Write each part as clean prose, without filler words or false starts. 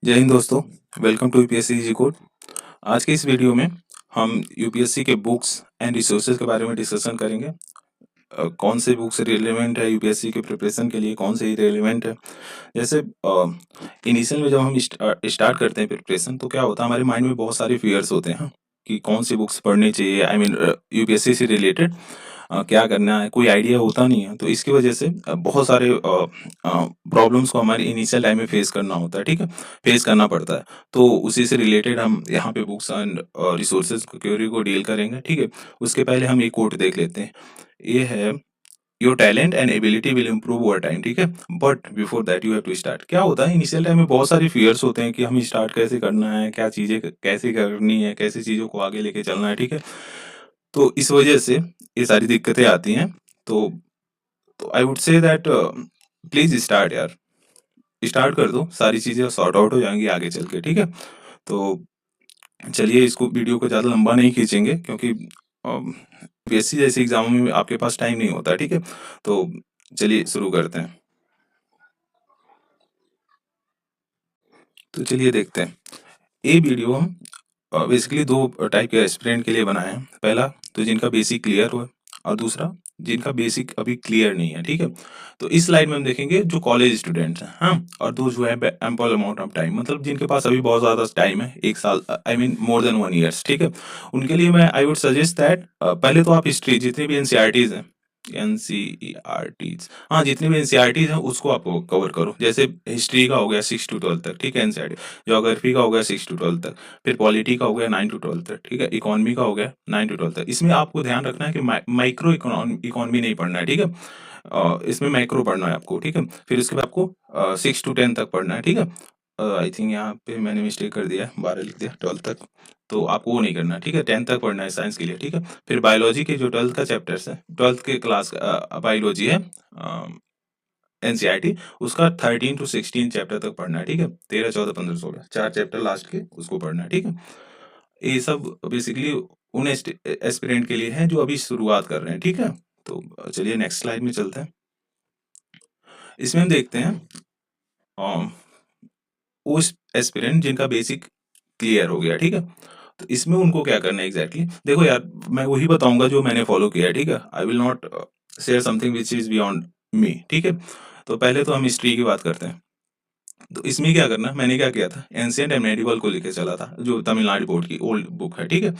जय हिंद दोस्तों। Welcome to UPSC easy code. आज के इस वीडियो में हम यूपीएससी के बुक्स एंड रिसोर्सेज के बारे में डिस्कशन करेंगे। कौन से बुक्स रिलेवेंट है यूपीएससी के प्रिपरेशन के लिए, कौन से इरेलीवेंट है। जैसे इनिशियल में जब हम स्टार्ट करते हैं प्रिपरेशन, तो क्या होता है, हमारे माइंड में बहुत सारे फियर्स होते हैं कि कौन सी बुक्स पढ़नी चाहिए। आई मीन यूपीएससी से रिलेटेड क्या करना है, कोई आइडिया होता नहीं है। तो इसकी वजह से बहुत सारे प्रॉब्लम्स को हमारे इनिशियल टाइम में फेस करना होता है, ठीक है, फेस करना पड़ता है। तो उसी से रिलेटेड हम यहाँ पे बुक्स एंड रिसोर्सेज क्वेरी को डील करेंगे, ठीक है। उसके पहले हम एक कोट देख लेते हैं। ये है, your talent and ability will improve over time, ठीक है, but before that you have to start. क्या होता है, इनिशियल टाइम में बहुत सारे फियर्स होते हैं कि हम स्टार्ट कैसे करना है, क्या चीजें कैसे करनी है, कैसे चीजों को आगे लेके चलना है, ठीक है। तो इस वजह से ये सारी दिक्कतें आती हैं। तो I would say that please start यार, स्टार्ट कर दो, सारी चीजें सॉर्ट आउट हो जाएंगी आगे चल के, ठीक है। तो चलिए, इसको वीडियो को ज़्यादा लंबा नहीं खींचेंगे, क्योंकि पीएससी जैसे एग्जामों में आपके पास टाइम नहीं होता, ठीक है। तो चलिए शुरू करते हैं। तो चलिए देखते हैं। ये वीडियो हम बेसिकली दो टाइप के एस्पिरेंट के लिए बनाए हैं। पहला तो जिनका बेसिक क्लियर हो, और दूसरा जिनका बेसिक अभी क्लियर नहीं है, ठीक है। तो इस स्लाइड में हम देखेंगे जो कॉलेज स्टूडेंट्स हैं, हाँ, और दो जो है एम्पल अमाउंट ऑफ टाइम, मतलब जिनके पास अभी बहुत ज़्यादा टाइम है, एक साल, I mean more than 1 years, ठीक है। उनके लिए मैं आई वुड सजेस्ट दैट पहले तो आप हिस्ट्री, जितनी भी एनसीईआरटीज हैं, एनसीईआरटीज, हाँ, जितनी भी एनसीईआरटीज हैं उसको आप कवर करो। जैसे हिस्ट्री का हो गया 6 to 12 तक, ठीक है, एनसीईआरटी। ज्योग्राफी का हो गया 6 to 12 तक, फिर पॉलिटी का हो गया 9 to 12 तक, ठीक है, इकोनॉमी का हो गया 9 to 12 तक। इसमें आपको ध्यान रखना है कि माइक्रो इकोनॉमी नहीं पढ़ना है, ठीक है। इसमें माइक्रो पढ़ना है आपको, ठीक है। फिर उसके बाद आपको 6 to 10 तक पढ़ना है, ठीक है। आई थिंक यहाँ पे मैंने मिस्टेक कर दिया है, 12 लिख दिया, 12 तक। तो आपको वो नहीं करना है, ठीक है, 10 तक पढ़ना है साइंस के लिए, ठीक है। फिर बायोलॉजी के जो 12th का चैप्टर्स है, 12th के क्लास बायोलॉजी है, एनसीईआरटी, उसका 13 to 16 चैप्टर तक पढ़ना है, ठीक है। 13, 14, 15, 16, 4 चैप्टर लास्ट के उसको पढ़ना है, ठीक है। ये सब बेसिकली उन एस्पिरेंट के लिए है जो अभी शुरुआत कर रहे हैं, ठीक है। तो चलिए नेक्स्ट स्लाइड में चलते हैं। इसमें हम देखते हैं उस एस्पिरेंट जिनका बेसिक क्लियर हो गया, ठीक है। तो इसमें उनको क्या करना है एग्जैक्टली, देखो यार, मैं वही बताऊंगा जो मैंने फॉलो किया है, ठीक है। I will not share something which is beyond me, ठीक है। तो पहले तो हम हिस्ट्री की बात करते हैं। तो इसमें क्या करना, मैंने क्या किया था, एंशिएंट एंड मेडिवल को लेके चला था, जो तमिलनाडु बोर्ड की ओल्ड बुक है, ठीक है।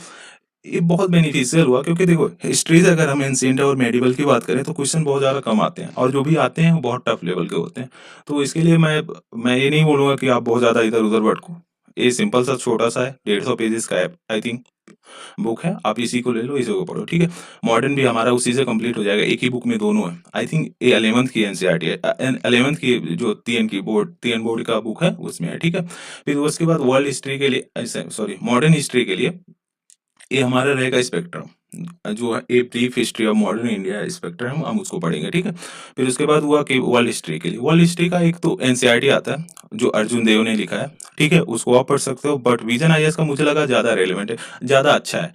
ये बहुत बेनिफिशियल हुआ, क्योंकि देखो हिस्ट्री से अगर हम एंशिएंट और मेडिवल की बात करें तो क्वेश्चन बहुत ज़्यादा कम आते हैं, और जो भी आते हैं वो बहुत टफ लेवल के होते हैं। तो इसके लिए मैं ये नहीं बोलूँगा कि आप बहुत ज़्यादा इधर उधर भटको। ये सिंपल सा छोटा सा है, 150 पेजेस का है, आई थिंक बुक है, आप इसी को ले लो, इसी को पढ़ो, ठीक है। मॉडर्न भी हमारा उसी से कंप्लीट हो जाएगा, एक ही बुक में दोनों है। आई थिंक ये 11th की एनसीईआरटी है, 11th की जो टीएन बोर्ड का बुक है उसमें है, ठीक है। फिर उसके बाद वर्ल्ड हिस्ट्री के लिए, सॉरी, मॉडर्न हिस्ट्री के लिए ये हमारा रहेगा स्पेक्ट्रम, जो है a brief history of modern India spectrum, हम उसको पढ़ेंगे, ठीक है। फिर उसके बाद हुआ कि वर्ल्ड हिस्ट्री के लिए, वर्ल्ड हिस्ट्री का एक तो एनसीईआरटी आता है जो अर्जुन देव ने लिखा है, ठीक है, उसको आप पढ़ सकते हो। बट विजन आईएएस का मुझे लगा ज़्यादा रेलिवेंट है, ज़्यादा अच्छा है,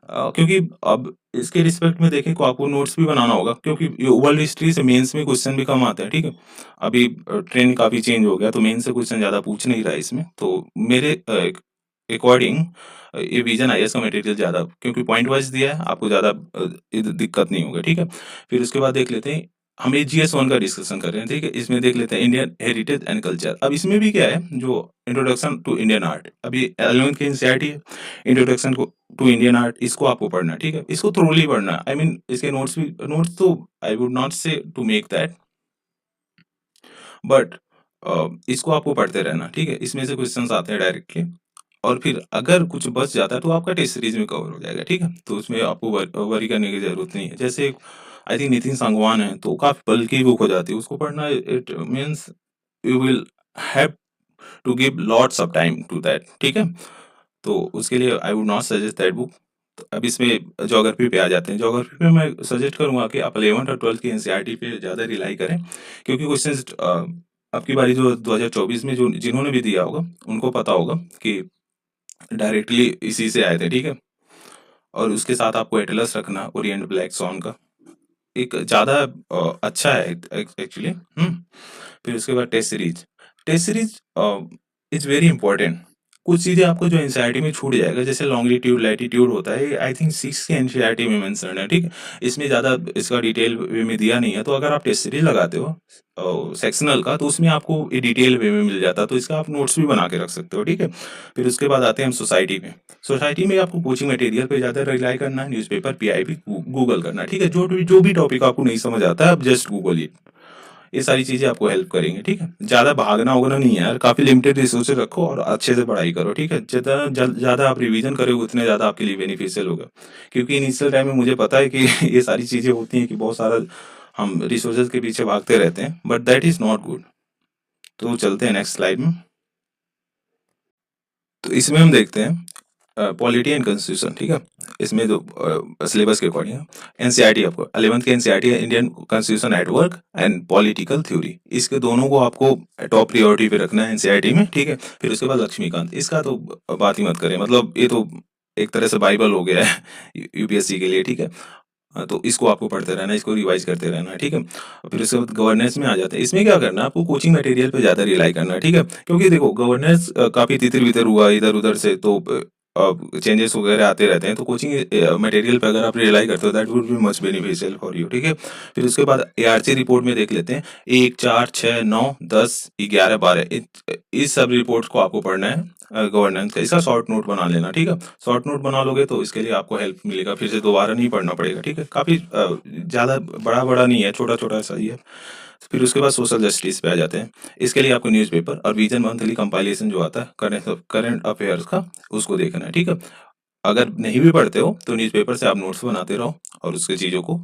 क्योंकि अब इसके रिस्पेक्ट में देखें तो आपको नोट्स भी बनाना होगा, क्योंकि वर्ल्ड हिस्ट्री से मेंस में क्वेश्चन भी कम आते हैं, ठीक है। अभी ट्रेंड काफ़ी चेंज हो गया, तो मेंस से क्वेश्चन ज़्यादा पूछ नहीं रहा है इसमें। तो मेरे अकॉर्डिंग ये विजन आईएएस का मटेरियल ज़्यादा, क्योंकि पॉइंट वाइज दिया है, आपको ज़्यादा दिक्कत नहीं होगा, ठीक है। फिर उसके बाद देख लेते हैं, हम GS1 का डिस्कशन कर रहे हैं, ठीक है। इसमें देख लेते हैं इंडियन हेरिटेज एंड कल्चर। अब इसमें भी क्या है, जो इंट्रोडक्शन टू इंडियन आर्ट, अभी 11th की एनसीईआरटी है, इंट्रोडक्शन टू इंडियन आर्ट, इसको आपको पढ़ना है, ठीक है। इसको थ्रोली पढ़ना है, आई मीन इसके नोट्स तो आई would not say to make that, but इसको आपको पढ़ते रहना, ठीक है। इसमें से क्वेश्चंस आते हैं डायरेक्टली, और फिर अगर कुछ बच जाता है तो आपका टेस्ट सीरीज में कवर हो जाएगा, ठीक है। तो उसमें आपको वरी करने की जरूरत नहीं है। जैसे आई थिंक नितिन सांगवान है, तो काफी बल्कि बुक हो जाती है, उसको पढ़ना, it means you will have to give lots of time to that, ठीक है। तो उसके लिए I would not suggest that book. तो अब इसमें ज्योग्राफी पे आ जाते हैं। ज्योग्राफी पे मैं सजेस्ट करूंगा कि आप 11th और 12th की एनसीईआरटी पे ज़्यादा रिलाई करें, क्योंकि क्वेश्चन आपकी बारी जो 2024 में जो जिन्होंने भी दिया होगा उनको पता होगा कि डायरेक्टली इसी से आए थे, ठीक है। और उसके साथ आपको एटलस रखना, ओरिएंट ब्लैक सॉन का, एक ज़्यादा अच्छा है एक्चुअली। फिर उसके बाद test series, test series it's very important. कुछ चीज़ें आपको जो एनसीईआरटी में छूट जाएगा, जैसे लॉन्गिट्यूड लैटिट्यूड होता है, आई थिंक 6 के एनसीईआरटी में मेंशन है, ठीक है? इसमें ज़्यादा इसका डिटेल वे में दिया नहीं है, तो अगर आप टेस्ट सीरीज लगाते हो सेक्शनल का, तो उसमें आपको ये डिटेल वे में मिल जाता है, तो इसका आप नोट्स भी बना के रख सकते हो, ठीक है? फिर उसके बाद आते हैं हम सोसाइटी में। सोसाइटी में आपको कोचिंग मटेरियल पे ज़्यादा रिलाई करना है, न्यूज़पेपर, पीआईबी, गूगल करना है, ठीक है? जो भी टॉपिक आपको नहीं समझ आता है, आप जस्ट गूगल इट। ये सारी चीज़ें आपको हेल्प करेंगी, ठीक है? ज़्यादा भागना-वगना नहीं है यार, काफ़ी लिमिटेड रिसोर्सेज़ रखो और अच्छे से पढ़ाई करो, ठीक है? जितना ज़्यादा आप रिवीजन करोगे उतने ज़्यादा आपके लिए बेनिफिशियल होगा। क्योंकि इनिशियल टाइम में मुझे पता है कि ये सारी चीज़ें होती हैं कि बहुत सारा हम रिसोर्सेज़ के पीछे भागते रहते हैं, but that is not good. तो चलते हैं नेक्स्ट स्लाइड में। तो इसमें हम देखते हैं पॉलिटी एंड कॉन्स्टिट्यूशन, ठीक है? इसमें जो सिलेबस के अकॉर्डिंग है, एनसीईआरटी आपको 11th के एनसीईआरटी है, Indian constitution at work and political theory. इसके दोनों को आपको टॉप प्रायोरिटी पे रखना है एनसीईआरटी में, ठीक है? फिर उसके बाद लक्ष्मीकांत, इसका तो बात ही मत करें, मतलब ये तो एक तरह से बाइबल हो गया है यूपीएससी के लिए, ठीक है? तो इसको आपको पढ़ते रहना है, इसको रिवाइज करते रहना है, ठीक है? फिर उसके बाद गवर्नेंस में आ जाते हैं। इसमें क्या करना है, आपको कोचिंग मटेरियल पे ज़्यादा रिलाई करना है, ठीक है? क्योंकि देखो गवर्नेंस काफ़ी तितर-बितर हुआ इधर-उधर से, तो चेंजेस वगैरह आते रहते हैं, तो कोचिंग मटेरियल पे अगर आप रिलाई करते हो, that would be much beneficial for you, ठीक है? फिर उसके बाद एआरसी रिपोर्ट में देख लेते हैं, 1, 4, 6, 9, 10, 11, 12 इस सब रिपोर्ट्स को आपको पढ़ना है गवर्नेंस का। इसका शॉर्ट नोट बना लेना, ठीक है? शॉर्ट नोट बना लोगे तो इसके लिए आपको हेल्प मिलेगा, फिर से दोबारा नहीं पढ़ना पड़ेगा, ठीक है? काफ़ी ज़्यादा बड़ा-बड़ा नहीं है, छोटा-छोटा सा ही है। फिर उसके बाद सोशल जस्टिस पे आ जाते हैं। इसके लिए आपको न्यूज़पेपर और विजन मंथली कंपाइलेशन जो आता है करंट अफेयर्स का, उसको देखना है, ठीक है? अगर नहीं भी पढ़ते हो तो न्यूज़पेपर से आप नोट्स बनाते रहो और उसके चीज़ों को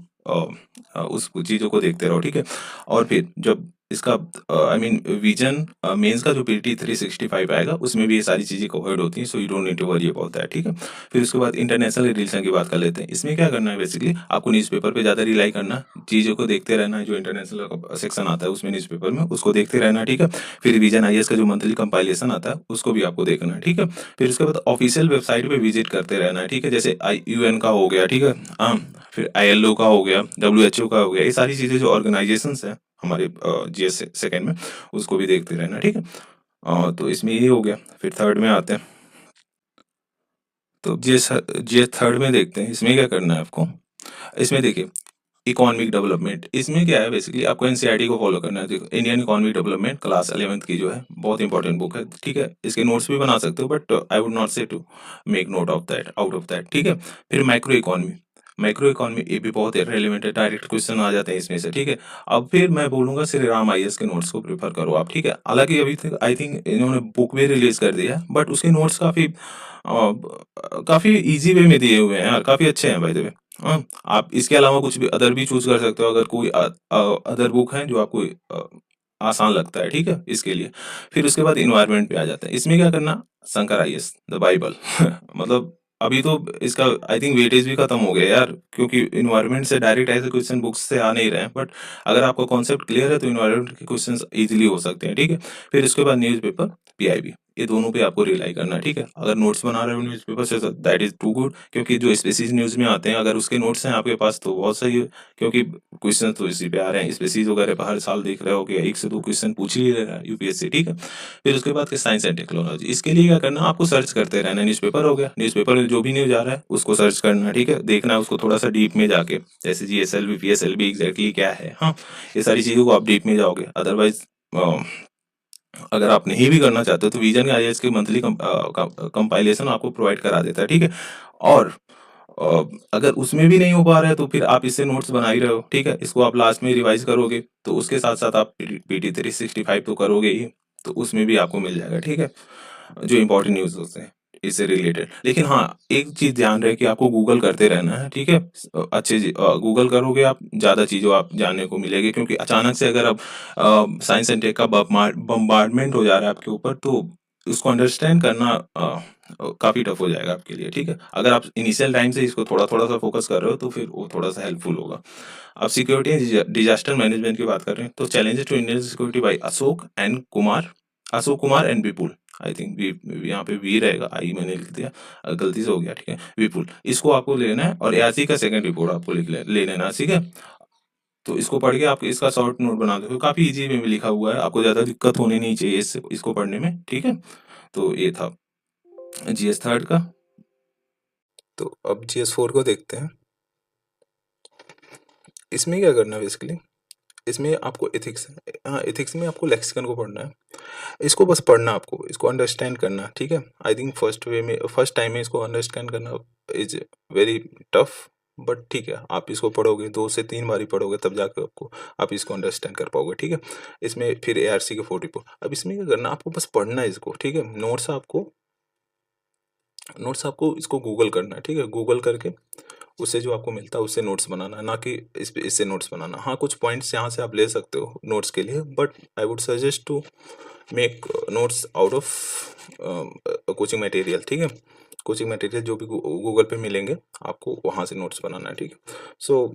उस चीज़ों को देखते रहो, ठीक है? और फिर जब इसका आई मीन विजन मेंस का जो पीटी 365 आएगा, उसमें भी ये सारी चीज़ें कवर्ड होती हैं, so you don't need to worry about that, ठीक है? फिर उसके बाद इंटरनेशनल रिलेशन की बात कर लेते हैं। इसमें क्या करना है, बेसिकली आपको न्यूज़पेपर पे ज़्यादा रिलाई करना है, चीज़ों को देखते रहना है, जो इंटरनेशनल सेक्शन आता है उसमें न्यूज़पेपर में, उसको देखते रहना है, ठीक है? फिर विजन आईएएस का जो मंथली कंपाइलेशन आता है, उसको भी आपको देखना है, ठीक है? फिर उसके बाद ऑफिशियल वेबसाइट पे विजिट करते रहना है, ठीक है? जैसे यूएन का हो गया, ठीक है? फिर आईएलओ का हो गया, डब्ल्यूएचओ का हो गया, ये सारी चीज़ें जो ऑर्गेनाइजेशंस हैं हमारे जीएस सेकंड में, उसको भी देखते रहना, ठीक है? तो इसमें ये हो गया। फिर थर्ड में आते हैं, तो जीएस जीएस थर्ड में देखते हैं, इसमें क्या करना है आपको। इसमें देखिए, इकोनॉमिक डेवलपमेंट, इसमें क्या है, बेसिकली आपको एनसीईआरटी को फॉलो करना है। देखो, Indian economic development class 11th की जो है, बहुत इंपॉर्टेंट बुक है, ठीक है? इसके नोट्स भी बना सकते हो, but I would not say to make note of that, out of that, ठीक है? फिर माइक्रो इकोनॉमी, ये भी बहुत रेलिवेंट है, डायरेक्ट क्वेश्चन आ जाते हैं इसमें से, ठीक है? अब फिर मैं बोलूंगा श्री राम आईएएस के नोट्स को प्रेफर करो आप, ठीक है? हालांकि अभी तक आई थिंक इन्होंने बुक भी रिलीज कर दिया है, बट उसके नोट्स काफी इजी वे में दिए हुए हैं यार, काफी अच्छे हैं बाय द वे। हाँ, आप इसके अलावा कुछ भी अदर भी चूज कर सकते हो, अगर कोई अदर बुक है जो आपको आसान लगता है, ठीक है? इसके लिए फिर उसके बाद इन्वायरमेंट पे आ जाता है। इसमें क्या करना, शंकर आईएएस द बाइबल मतलब अभी तो इसका आई थिंक वेटेज भी खत्म हो गया यार, क्योंकि इन्वायरमेंट से डायरेक्ट ऐसे क्वेश्चन बुक्स से आ नहीं रहे हैं, बट अगर आपका कॉन्सेप्ट क्लियर है तो इन्वायरमेंट के क्वेश्चंस इजीली हो सकते हैं, ठीक है? फिर उसके बाद न्यूज़पेपर, पीआईबी, ये दोनों पे आपको रिलाई करना है, ठीक है? अगर नोट्स बना रहे हो न्यूज़पेपर से, दैट इज टू गुड, क्योंकि जो स्पेसिस न्यूज़ में आते हैं, अगर उसके नोट्स हैं आपके पास तो बहुत सही है, क्योंकि क्वेश्चन तो इसी पे आ रहे हैं। स्पेसिस वगैरह पे हर साल देख रहे हो कि 1 से 2 क्वेश्चन पूछ ही ले रहा है यूपीएससी, ठीक है? फिर उसके बाद साइंस एंड टेक्नोलॉजी, इसके लिए क्या करना है, आपको सर्च करते रहना है। न्यूज़पेपर हो गया, न्यूज़पेपर में जो भी न्यूज़ आ रहा है उसको सर्च करना है, ठीक है? देखना है उसको थोड़ा सा डीप में जाके, जैसे जीएसएलवी पीएसएलवी एग्जैक्टली क्या है, हाँ, ये सारी चीज़ों को आप डीप में जाओगे। अदरवाइज अगर आप नहीं भी करना चाहते हो तो विजन आईएएस के मंथली कंपाइलेशन आपको प्रोवाइड करा देता है, ठीक है? और अगर उसमें भी नहीं हो पा रहा है तो फिर आप इससे नोट्स बना ही रहे हो, ठीक है? इसको आप लास्ट में रिवाइज करोगे, तो उसके साथ साथ आप पीटी 365 तो करोगे ही, तो उसमें भी आपको मिल जाएगा, ठीक है? जो इंपॉर्टेंट न्यूज़ होते हैं इससे रिलेटेड। लेकिन हाँ, एक चीज़ ध्यान रहे कि आपको गूगल करते रहना है, ठीक है? अच्छे से गूगल करोगे आप, ज़्यादा चीज़ों आप जानने को मिलेगी, क्योंकि अचानक से अगर आप साइंस एंड टेक का बम्बार्डमेंट हो जा रहा है आपके ऊपर, तो उसको अंडरस्टैंड करना काफ़ी टफ हो जाएगा आपके लिए, ठीक है? अगर आप इनिशियल टाइम से इसको थोड़ा-थोड़ा सा फोकस कर रहे हो तो फिर वो थोड़ा-सा हेल्पफुल होगा। अब सिक्योरिटी एंड डिजास्टर मैनेजमेंट की बात कर रहे हैं, तो challenges to Indian security by Ashok Kumar and Vipul, I think we यहाँ पे वी रहेगा, आई मैंने लिख दिया, गलती से हो गया, ठीक है? विपुल, इसको आपको लेना है और एआरसी का सेकंड रिपोर्ट आपको लिख लेना है, ठीक है? तो इसको पढ़ के आप इसका शॉर्ट नोट बना दो, काफ़ी इजी वे में लिखा हुआ है, आपको ज़्यादा दिक्कत होनी नहीं चाहिए इसको पढ़ने में, ठीक है। तो ये था जीएस थर्ड का। तो अब GS4 को देखते हैं। इसमें क्या करना है बेसिकली, इसमें आपको एथिक्स, हाँ एथिक्स में आपको लेक्सिकन को पढ़ना है। इसको बस पढ़ना आपको, इसको अंडरस्टैंड करना, ठीक है। आई थिंक फर्स्ट टाइम में इसको अंडरस्टैंड करना इज वेरी टफ, बट ठीक है, आप इसको पढ़ोगे 2 से 3 बार ही पढ़ोगे तब जाकर आप इसको अंडरस्टैंड कर पाओगे, ठीक है। इसमें फिर ARC के 44। अब इसमें क्या करना, आपको बस पढ़ना है इसको, ठीक है। नोट्स आपको इसको गूगल करना है, ठीक है। गूगल करके उससे जो आपको मिलता है उससे नोट्स बनाना है, ना कि इससे नोट्स बनाना। हाँ, कुछ पॉइंट्स यहाँ से आप ले सकते हो नोट्स के लिए, but I would suggest to make notes out of coaching material, ठीक है। कोचिंग मटेरियल जो भी गूगल पे मिलेंगे आपको, वहाँ से नोट्स बनाना है, ठीक है। So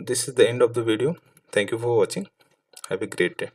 this is the end of the video. Thank you for watching. Have a great day.